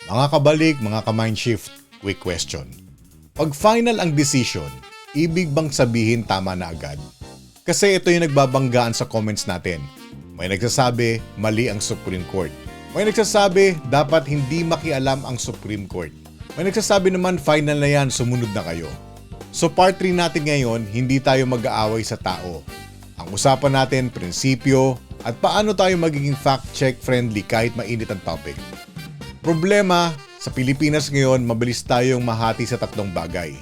Mga kabalik, mga ka-mindshift, quick question. Pag final ang decision, ibig bang sabihin tama na agad? Kasi ito yung nagbabanggaan sa comments natin. May nagsasabi, mali ang Supreme Court. May nagsasabi, dapat hindi makialam ang Supreme Court. May nagsasabi naman, final na yan, sumunod na kayo. So part 3 natin ngayon, hindi tayo mag-aaway sa tao. Ang usapan natin, prinsipyo, at paano tayo magiging fact-check friendly kahit mainit ang topic. Problema, sa Pilipinas ngayon, mabilis tayong mahati sa tatlong bagay.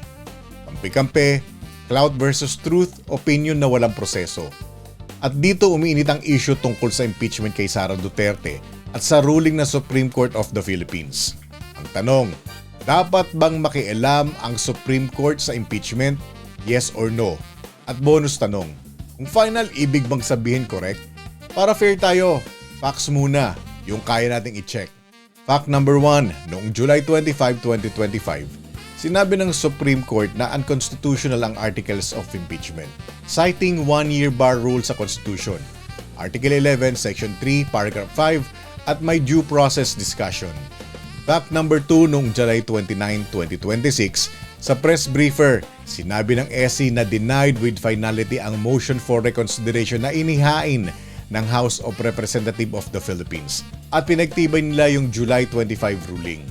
Kampi-kampi, clout versus truth, opinion na walang proseso. At dito umiinit ang issue tungkol sa impeachment kay Sara Duterte at sa ruling ng Supreme Court of the Philippines. Ang tanong, dapat bang makialam ang Supreme Court sa impeachment? Yes or no? At bonus tanong, kung final, ibig bang sabihin correct? Para fair tayo, facts muna, yung kaya nating i-check. Fact number 1, noong July 25, 2025, sinabi ng Supreme Court na unconstitutional ang Articles of Impeachment, citing one-year bar rule sa Constitution, Article 11, Section 3, Paragraph 5, at may due process discussion. Fact number 2, noong July 29, 2026, sa press briefer, sinabi ng SC na denied with finality ang motion for reconsideration na inihain ng House of Representatives of the Philippines at pinagtibay nila yung July 25 ruling.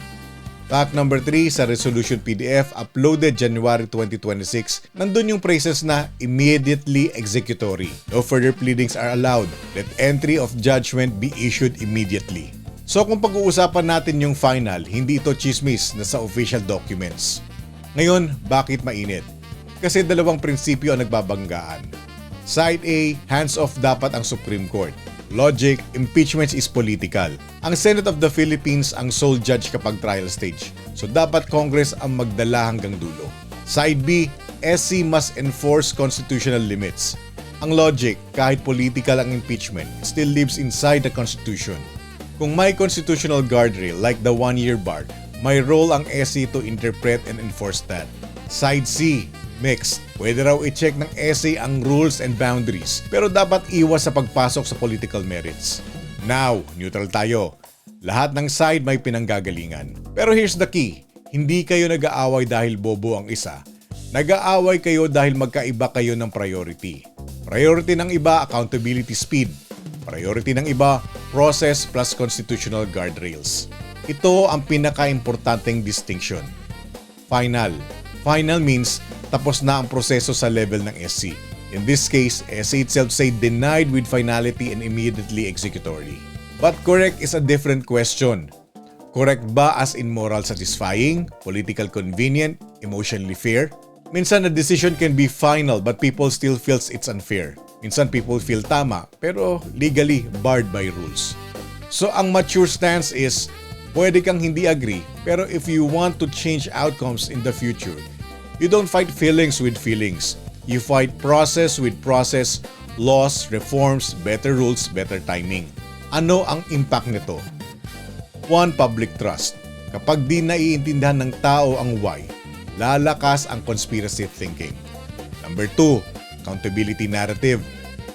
Fact number 3, sa resolution PDF uploaded January 2026, nandun yung phrases na immediately executory. No further pleadings are allowed. Let entry of judgment be issued immediately. So kung pag-uusapan natin yung final, hindi ito chismis na sa official documents. Ngayon, bakit mainit? Kasi dalawang prinsipyo ang nagbabanggaan. Side A, hands-off dapat ang Supreme Court. Logic, impeachment is political. Ang Senate of the Philippines ang sole judge kapag trial stage. So dapat Congress ang magdala hanggang dulo. Side B, SC must enforce constitutional limits. Ang logic, kahit political ang impeachment, it still lives inside the Constitution. Kung may constitutional guardrail like the one-year bar, may role ang SC to interpret and enforce that. Side C, mixed. Pwede raw i-check ng SC ang rules and boundaries, pero dapat iwas sa pagpasok sa political merits. Now, neutral tayo. Lahat ng side may pinanggagalingan. Pero here's the key, hindi kayo nag-aaway dahil bobo ang isa. Nag-aaway kayo dahil magkaiba kayo ng priority. Priority ng iba, accountability speed. Priority ng iba, process plus constitutional guardrails. Ito ang pinaka-importanteng distinction. Final. Final means tapos na ang proseso sa level ng SC. In this case, SC itself say denied with finality and immediately executory. But correct is a different question. Correct ba as in moral satisfying, political convenient, emotionally fair? Minsan a decision can be final but people still feels it's unfair. Minsan people feel tama pero legally barred by rules. So ang mature stance is pwede kang hindi agree pero if you want to change outcomes in the future, you don't fight feelings with feelings. You fight process with process, laws, reforms, better rules, better timing. Ano ang impact nito? 1. Public trust. Kapag di naiintindihan ng tao ang why, lalakas ang conspiracy thinking. Number 2. Accountability narrative.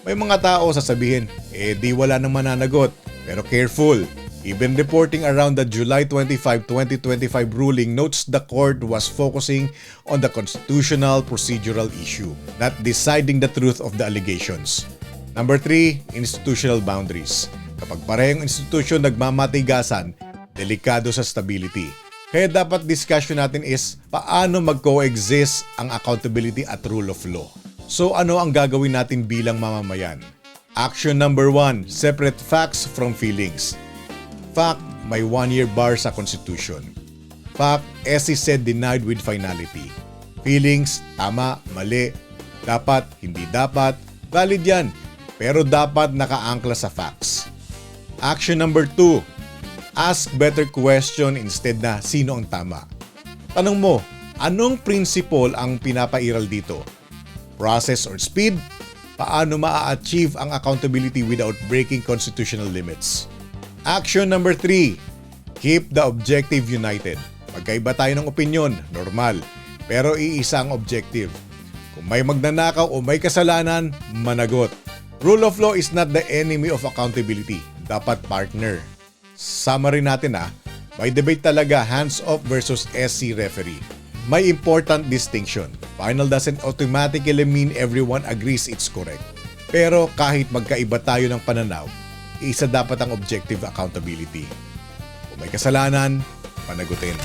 May mga tao sasabihin, di wala nang mananagot. Pero careful. Even reporting around the July 25, 2025 ruling notes the court was focusing on the constitutional procedural issue, not deciding the truth of the allegations. Number 3, institutional boundaries. Kapag parehong institusyon nagmamatigasan, delikado sa stability. Kaya dapat discussion natin is paano mag-coexist ang accountability at rule of law. So ano ang gagawin natin bilang mamamayan? Action number 1, separate facts from feelings. Fact, may one-year bar sa Constitution. Fact, SC said denied with finality. Feelings, tama, mali, dapat, hindi dapat, valid yan. Pero dapat nakaangkla sa facts. Action number 2, ask better question instead na sino ang tama. Tanong mo, anong principle ang pinapairal dito? Process or speed? Paano maa-achieve ang accountability without breaking constitutional limits? Action number 3, keep the objective united. Magkaiba tayo ng opinyon, normal. Pero iisa ang objective. Kung may magnanakaw o may kasalanan, managot. Rule of law is not the enemy of accountability. Dapat partner. Summary natin May debate talaga hands-off versus SC referee. May important distinction. Final doesn't automatically mean everyone agrees it's correct. Pero kahit magkaiba tayo ng pananaw, isa dapat ang objective accountability. Kung may kasalanan, panagutin.